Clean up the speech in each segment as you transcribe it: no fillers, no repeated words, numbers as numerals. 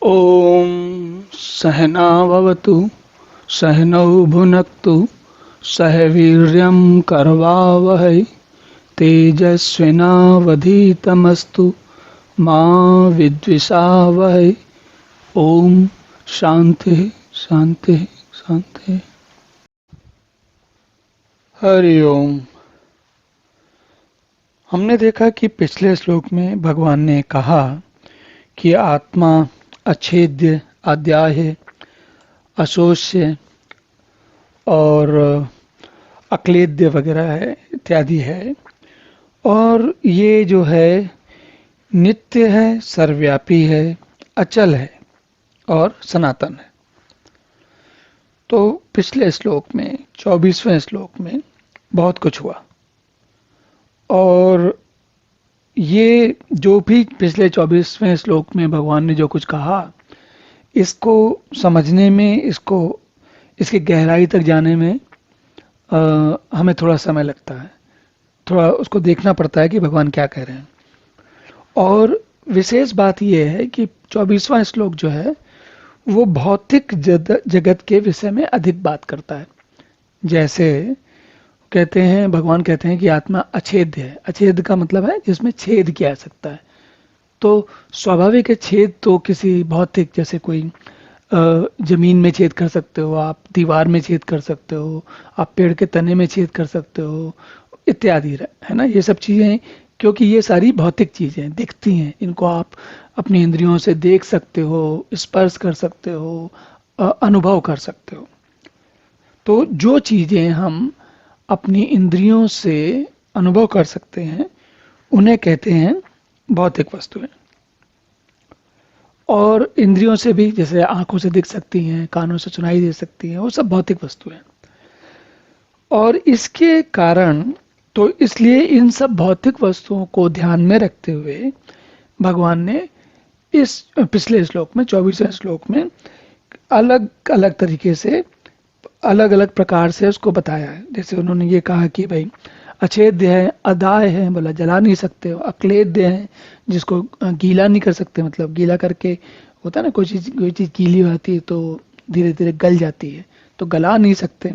ॐ सहना भवतु सहनौ भुनक्तु सह वीर्यं करवावहै तेजस्विनावधीतमस्तु मा विद्विषावहै। ओम शांति शांति शांति। हरि ओम। हमने देखा कि पिछले श्लोक में भगवान ने कहा कि आत्मा अछेद्य, अद्याह्य, अशोष्य और अक्लेद्य वगैरह है, इत्यादि है। और ये जो है नित्य है, सर्वव्यापी है, अचल है और सनातन है। तो पिछले श्लोक में 24वें श्लोक में बहुत कुछ हुआ, और ये जो भी पिछले 24वें श्लोक में भगवान ने जो कुछ कहा, इसको समझने में, इसकी गहराई तक जाने में हमें थोड़ा समय लगता है, थोड़ा उसको देखना पड़ता है कि भगवान क्या कह रहे हैं। और विशेष बात यह है कि 24वां श्लोक जो है वो भौतिक जगत के विषय में अधिक बात करता है। जैसे कहते हैं, भगवान कहते हैं कि आत्मा अछेद्य है। अछेद्य का मतलब है जिसमें छेद किया जा सकता है। तो स्वाभाविक है, छेद तो किसी भौतिक, जैसे कोई जमीन में छेद कर सकते हो, आप दीवार में छेद कर सकते हो, आप पेड़ के तने में छेद कर सकते हो, इत्यादि है ना। ये सब चीजें, क्योंकि ये सारी भौतिक चीजें दिखती हैं, इनको आप अपनी इंद्रियों से देख सकते हो, स्पर्श कर सकते हो, अनुभव कर सकते हो। तो जो चीजें हम अपनी इंद्रियों से अनुभव कर सकते हैं उन्हें कहते हैं भौतिक वस्तुएं। और इंद्रियों से भी, जैसे आंखों से दिख सकती हैं, कानों से सुनाई दे सकती हैं, वो सब भौतिक वस्तुएं। और इसके कारण, तो इसलिए इन सब भौतिक वस्तुओं को ध्यान में रखते हुए भगवान ने इस पिछले श्लोक में, 24वें श्लोक में अलग अलग तरीके से, अलग अलग प्रकार से उसको बताया है। जैसे उन्होंने ये कहा कि भाई अछेद्य है, अदाय है, बोला जला नहीं सकते हो, अक्लेद्य है, जिसको गीला नहीं कर सकते, मतलब गीला करके होता है ना, कोई चीज़ गीली होती है तो धीरे धीरे गल जाती है, तो गला नहीं सकते।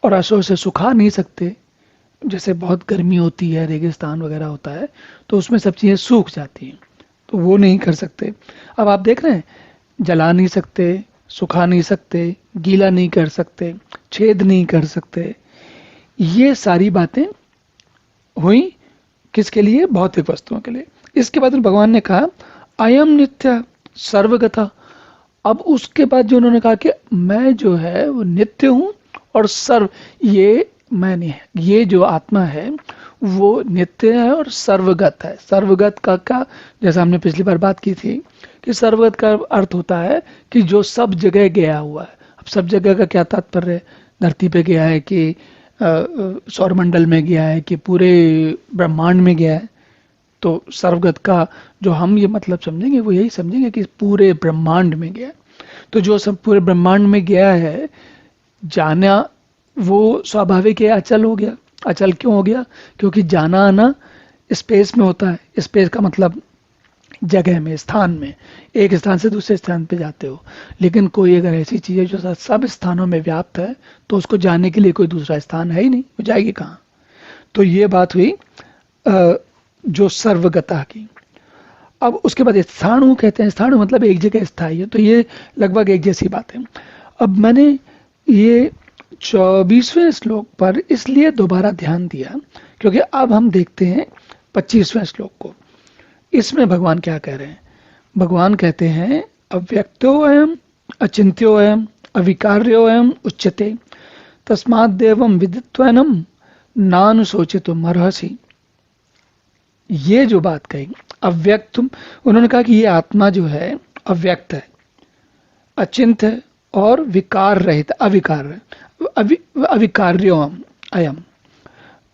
और अशोच से सुखा नहीं सकते, जैसे बहुत गर्मी होती है, रेगिस्तान वगैरह होता है तो उसमें सब चीज़ें सूख जाती हैं, तो वो नहीं कर सकते। अब आप देख रहे हैं, जला नहीं सकते, सुखा नहीं सकते, गीला नहीं कर सकते, छेद नहीं कर सकते, ये सारी बातें हुई किसके लिए? भौतिक वस्तुओं के लिए। इसके बाद भगवान ने कहा अयम नित्य सर्वगता। अब उसके बाद जो उन्होंने कहा कि मैं जो है वो नित्य हूं और सर्व, ये मैं नहीं है, ये जो आत्मा है वो नित्य है और सर्वगत है। सर्वगत का क्या, जैसा हमने पिछली बार बात की थी कि सर्वगत का अर्थ होता है कि जो सब जगह गया हुआ है। अब सब जगह का क्या तात्पर्य है? धरती पे गया है कि सौरमंडल में गया है कि पूरे ब्रह्मांड में गया है? तो सर्वगत का जो हम ये मतलब समझेंगे वो यही समझेंगे कि पूरे ब्रह्मांड में गया है। तो जो सब पूरे ब्रह्मांड में गया है, जाना वो स्वाभाविक है, अचल हो गया। अचल क्यों हो गया? क्योंकि जाना आना स्पेस में होता है। स्पेस का मतलब जगह में, स्थान में, एक स्थान से दूसरे स्थान पे जाते हो। लेकिन कोई अगर ऐसी चीज है जो सब स्थानों में व्याप्त है, तो उसको जाने के लिए कोई दूसरा स्थान है ही नहीं, वो जाएगी कहाँ? तो ये बात हुई जो सर्वगता की। अब उसके बाद स्थाणु कहते हैं, स्थाणु मतलब एक जगह स्थायी है, तो ये लगभग एक जैसी बात है। अब मैंने ये 24वें श्लोक पर इसलिए दोबारा ध्यान दिया क्योंकि अब हम देखते हैं 25वें श्लोक को। इसमें भगवान क्या कह रहे हैं? भगवान कहते हैं अव्यक्तोऽयम् अचिन्त्योऽयम् अविकार्योऽयम् उच्यते तस्माद् देवं विदित्वैनं नानुशोचितुम् अर्हसि। ये जो बात कही अव्यक्त, उन्होंने कहा कि ये आत्मा जो है अव्यक्त है, अचिंत्य है और विकार रहित, अविकार, अविकार्योऽयम् अयम्,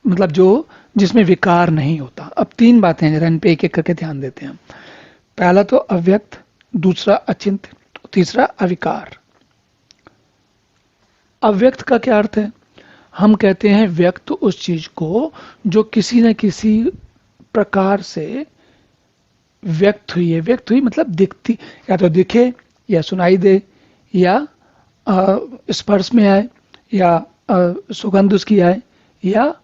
मतलब जो जिसमें विकार नहीं होता। अब तीन बातें हैं, जरा इन पे एक एक करके ध्यान देते हैं। पहला तो अव्यक्त, दूसरा अचिंत्य, तीसरा अविकार। अव्यक्त का क्या अर्थ है? हम कहते हैं व्यक्त उस चीज को जो किसी न किसी प्रकार से व्यक्त हुई है। व्यक्त हुई मतलब दिखती, या तो दिखे या सुनाई दे या स्पर्श में आए या सुगंध उसकी आए या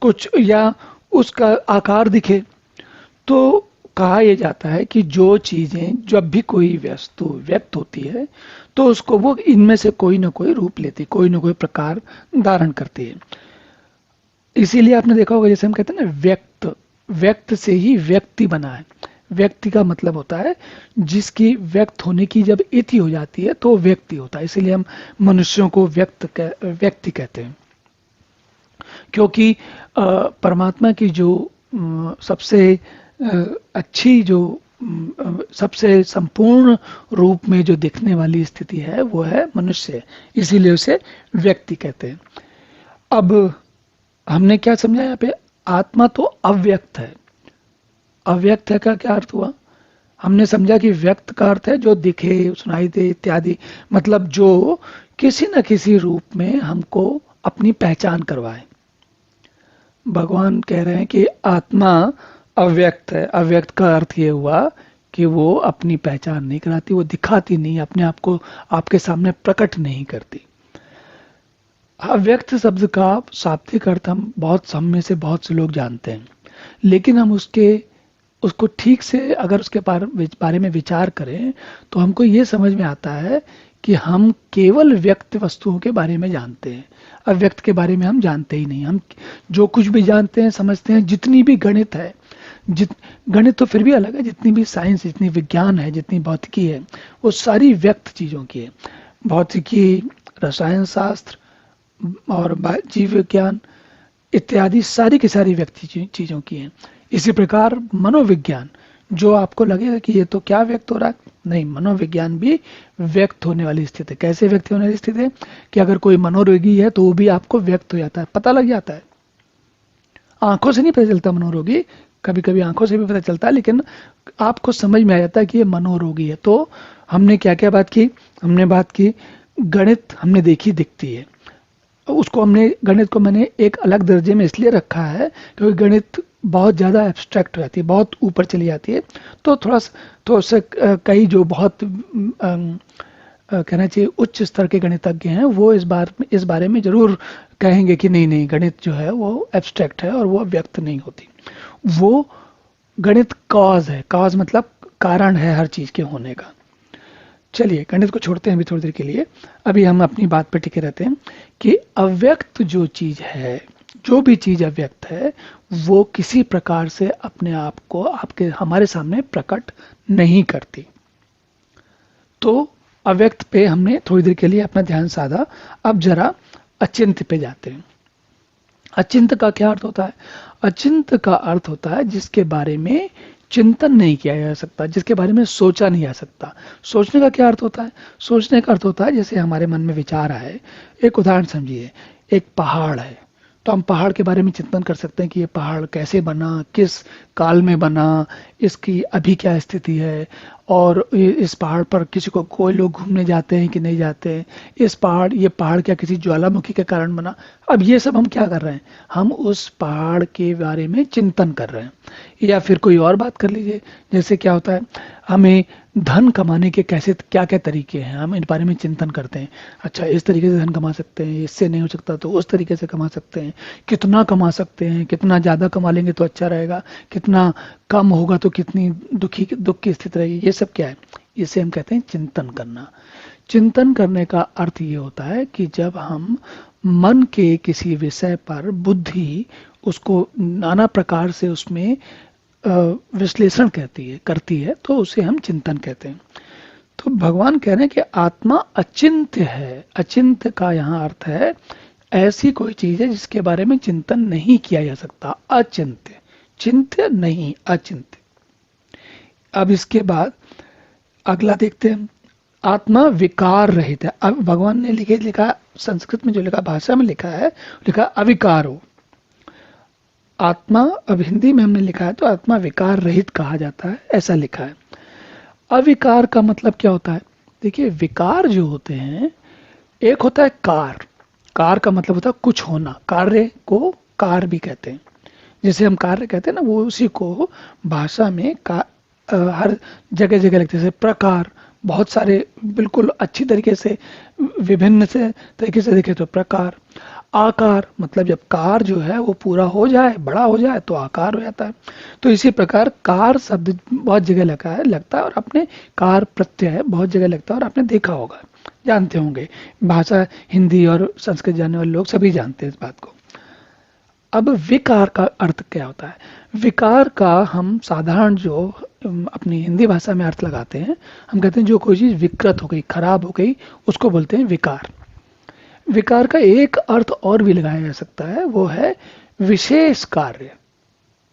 कुछ या उसका आकार दिखे। तो कहा यह जाता है कि जो चीजें, जब भी कोई वस्तु व्यक्त होती है तो उसको वो इनमें से कोई ना कोई रूप लेती, कोई ना कोई प्रकार धारण करती है। इसीलिए आपने देखा होगा, जैसे हम कहते हैं ना व्यक्त, व्यक्त से ही व्यक्ति बना है। व्यक्ति का मतलब होता है जिसकी व्यक्त होने की जब इति हो जाती है तो व्यक्ति होता है। इसीलिए हम मनुष्यों को व्यक्ति कहते हैं, क्योंकि परमात्मा की जो सबसे अच्छी, जो सबसे संपूर्ण रूप में जो दिखने वाली स्थिति है वो है मनुष्य, इसीलिए उसे व्यक्ति कहते हैं। अब हमने क्या समझा यहाँ पे, आत्मा तो अव्यक्त है। अव्यक्त है का क्या अर्थ हुआ, हमने समझा कि व्यक्त का अर्थ है जो दिखे, सुनाई दे इत्यादि, मतलब जो किसी न किसी रूप में हमको अपनी पहचान करवाए। भगवान कह रहे हैं कि आत्मा अव्यक्त है। अव्यक्त का अर्थ ये हुआ कि वो अपनी पहचान नहीं कराती, वो दिखाती नहीं, अपने आप को आपके सामने प्रकट नहीं करती। अव्यक्त शब्द का शाब्दिक अर्थ हम में से बहुत से लोग जानते हैं, लेकिन हम उसको ठीक से अगर उसके बारे में विचार करें तो हमको ये समझ में आता है कि हम केवल व्यक्त वस्तुओं के बारे में जानते हैं, अव्यक्त के बारे में हम जानते ही नहीं। हम जो कुछ भी जानते हैं, समझते हैं, जितनी भी गणित है, गणित तो फिर भी अलग है, जितनी भी साइंस, जितनी विज्ञान है, जितनी भौतिकी है, वो सारी व्यक्त चीज़ों की है। भौतिकी, रसायन शास्त्र और जीव विज्ञान इत्यादि सारी की सारी व्यक्त चीज़ों की है। इसी प्रकार मनोविज्ञान, जो आपको लगेगा कि ये तो क्या व्यक्त हो रहा है, नहीं, मनोविज्ञान भी व्यक्त होने वाली स्थिति है। कैसे व्यक्त होने वाली स्थिति है कि अगर कोई मनोरोगी है तो वो भी आपको व्यक्त हो जाता है, पता लग जाता है। आंखों से नहीं पता चलता मनोरोगी, कभी कभी आंखों से भी पता चलता है, लेकिन आपको समझ में आ जाता है कि ये मनोरोगी है। तो हमने क्या क्या बात की, हमने बात की गणित हमने देखी दिखती है, उसको हमने, गणित को मैंने एक अलग दर्जे में इसलिए रखा है क्योंकि गणित बहुत ज़्यादा एब्स्ट्रैक्ट हो जाती है, बहुत ऊपर चली जाती है। तो थोड़ा सा कई जो बहुत कहना चाहिए उच्च स्तर के गणितज्ञ हैं वो इस बारे में जरूर कहेंगे कि नहीं नहीं, गणित जो है वो एब्स्ट्रैक्ट है और वो व्यक्त नहीं होती। वो गणित कॉज है, कॉज मतलब कारण है हर चीज के होने का। चलिए गणित को छोड़ते हैं अभी थोड़ी देर के लिए, अभी हम अपनी बात पर टिके रहते हैं कि अव्यक्त जो चीज है, जो भी चीज अव्यक्त है, वो किसी प्रकार से अपने आप को हमारे सामने प्रकट नहीं करती। तो अव्यक्त पे हमने थोड़ी देर के लिए अपना ध्यान साधा। अब जरा अचिंत्य पे जाते हैं। अचिंत्य का क्या अर्थ होता है, अचिंत्य का अर्थ होता है जिसके बारे में चिंतन नहीं किया जा सकता, जिसके बारे में सोचा नहीं जा सकता। सोचने का क्या अर्थ होता है, सोचने का अर्थ होता है जैसे हमारे मन में विचार आए। एक उदाहरण समझिए, एक पहाड़ है, तो हम पहाड़ के बारे में चिंतन कर सकते हैं कि ये पहाड़ कैसे बना, किस काल में बना, इसकी अभी क्या स्थिति है, और इस पहाड़ पर कोई लोग घूमने जाते हैं कि नहीं जाते हैं, ये पहाड़ क्या किसी ज्वालामुखी के कारण बना। अब ये सब हम क्या कर रहे हैं, हम उस पहाड़ के बारे में चिंतन कर रहे हैं। या फिर कोई और बात कर लीजिए, जैसे क्या होता है, हमें धन कमाने के कैसे क्या क्या तरीके हैं, हम इन बारे में चिंतन करते हैं। अच्छा, इस तरीके से धन कमा सकते हैं, इससे नहीं हो सकता तो उस तरीके से कमा सकते हैं, कितना कमा सकते हैं, कितना ज़्यादा कमा लेंगे तो अच्छा रहेगा, कितना कम होगा तो कितनी दुख की स्थिति रहेगी। ये सब क्या है, इसे हम कहते हैं चिंतन करना। चिंतन करने का अर्थ ये होता है कि जब हम मन के किसी विषय पर बुद्धि उसको नाना प्रकार से उसमें विश्लेषण करती है तो उसे हम चिंतन कहते हैं। तो भगवान कह रहे हैं कि आत्मा अचिंत्य है। अचिंत्य का यहाँ अर्थ है ऐसी कोई चीज है जिसके बारे में चिंतन नहीं किया जा सकता। अचिंत्य, चिंत्य नहीं, अचिंत्य। अब इसके बाद अगला देखते हैं, आत्मा विकार रहित है। अब भगवान ने लिखा संस्कृत में जो लिखा, भाषा में लिखा है, लिखा अविकारो। आत्मा, अब हिंदी में हमने लिखा है तो आत्मा विकार रहित कहा जाता है, ऐसा लिखा है। अविकार का मतलब क्या होता है, देखिए विकार जो होते हैं, एक होता है कार, कार का मतलब होता है कुछ होना, कार्य को कार भी कहते हैं। जैसे हम कार्य कहते हैं ना, वो उसी को भाषा में हर जगह जगह लगते हैं। जैसे प्रकार, बहुत सारे बिल्कुल अच्छी तरीके से विभिन्न से तरीके से देखे तो प्रकार। आकार, मतलब जब कार जो है वो पूरा हो जाए, बड़ा हो जाए तो आकार हो जाता है। तो इसी प्रकार कार शब्द बहुत जगह लगता है और आपने कार प्रत्यय है बहुत जगह लगता है और आपने देखा होगा, जानते होंगे। भाषा हिंदी और संस्कृत जानने वाले लोग सभी जानते हैं इस बात को। अब विकार का अर्थ क्या होता है? विकार का हम साधारण जो अपनी हिंदी भाषा में अर्थ लगाते हैं, हम कहते हैं जो कोई चीज विकृत हो गई, खराब हो गई, उसको बोलते हैं विकार। विकार का एक अर्थ और भी लगाया जा सकता है, वो है विशेष कार्य।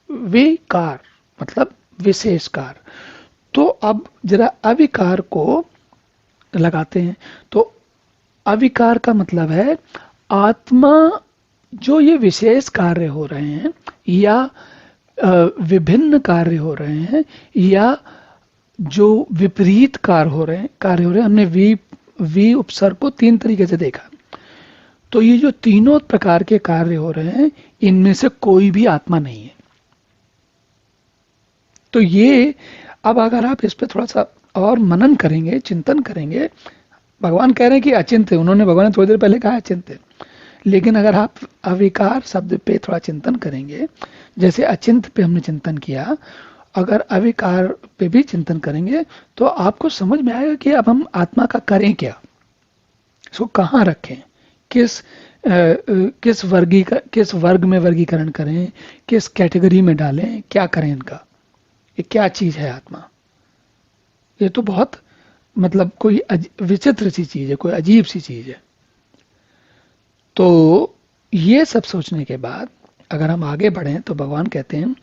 विकार मतलब विशेष कार्य। तो अब जरा अविकार को लगाते हैं। तो अविकार का मतलब है आत्मा, जो ये विशेष कार्य हो रहे हैं या विभिन्न कार्य हो रहे हैं या जो विपरीत कार्य हो रहे हैं, हमने वी उपसर्ग को 3 तरीके से देखा। तो ये जो तीनों प्रकार के कार्य हो रहे हैं, इनमें से कोई भी आत्मा नहीं है। तो ये, अब अगर आप इस पे थोड़ा सा और मनन करेंगे, चिंतन करेंगे, भगवान कह रहे हैं कि अचिंत्य है, उन्होंने भगवान ने थोड़ी देर पहले कहा अचिंत्य, लेकिन अगर आप अविकार शब्द पे थोड़ा चिंतन करेंगे, जैसे अचिंत्य पे हमने चिंतन किया, अगर अविकार पे भी चिंतन करेंगे तो आपको समझ में आएगा कि अब हम आत्मा का करें क्या, इसको कहाँ रखें, किस वर्ग में वर्गीकरण करें, किस कैटेगरी में डालें, क्या करें इनका, ये क्या चीज है आत्मा। ये तो बहुत मतलब कोई विचित्र सी चीज है, कोई अजीब सी चीज है। तो ये सब सोचने के बाद अगर हम आगे बढ़ें तो भगवान कहते हैं,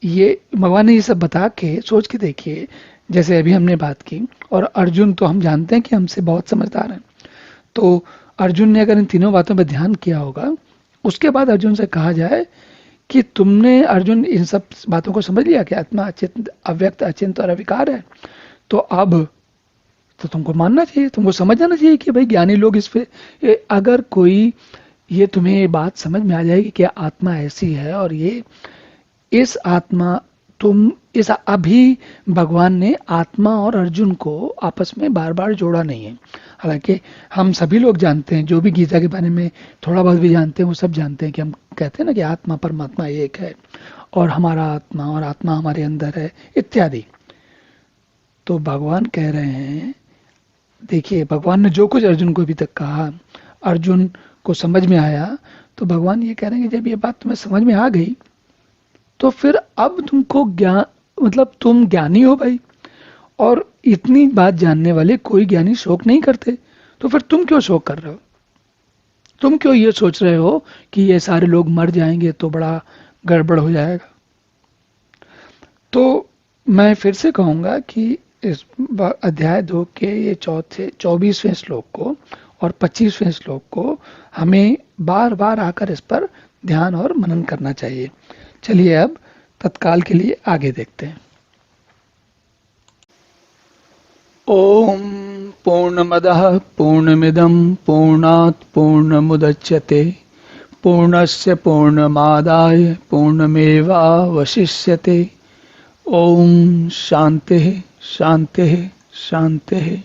ये भगवान ने ये सब बता के सोच के देखिए, जैसे अभी हमने बात की, और अर्जुन तो हम जानते हैं कि हमसे बहुत समझदार हैं। तो अर्जुन ने अगर इन तीनों बातों पर ध्यान किया होगा, उसके बाद अर्जुन से कहा जाए कि तुमने अर्जुन इन सब बातों को समझ लिया कि आत्मा अचिंत, अव्यक्त, अचिंत और अविकार है, तो अब तो तुमको मानना चाहिए, तुमको समझ जाना चाहिए कि भाई ज्ञानी लोग इस पे, अगर कोई ये तुम्हें ये बात समझ में आ जाएगी कि आत्मा ऐसी है और ये इस आत्मा, तुम इस अभी भगवान ने आत्मा और अर्जुन को आपस में बार बार जोड़ा नहीं है। हालांकि हम सभी लोग जानते हैं, जो भी गीता के बारे में थोड़ा बहुत भी जानते हैं वो सब जानते हैं कि हम कहते हैं ना कि आत्मा परमात्मा एक है और हमारा आत्मा और आत्मा हमारे अंदर है इत्यादि। तो भगवान कह रहे हैं, देखिए भगवान ने जो कुछ अर्जुन को अभी तक कहा, अर्जुन को समझ में आया, तो भगवान ये कह रहे हैं कि जब ये बात तुम्हें समझ में आ गई तो फिर अब तुमको ज्ञान, मतलब तुम ज्ञानी हो भाई, और इतनी बात जानने वाले कोई ज्ञानी शोक नहीं करते, तो फिर तुम क्यों शोक कर रहे हो? तुम क्यों ये सोच रहे हो कि ये सारे लोग मर जाएंगे तो बड़ा गड़बड़ हो जाएगा? तो मैं फिर से कहूंगा कि इस अध्याय 2 के ये 24वें श्लोक को और 25वें श्लोक को हमें बार बार आकर इस पर ध्यान और मनन करना चाहिए। चलिए अब तत्काल के लिए आगे देखते हैं। ओम पूर्णमदः पूर्णमिदं पूर्णात् पूर्णमुदच्यते पूर्णस्य पूर्णमादाय पूर्णमेवावशिष्यते। ओम शांति शांति शांति।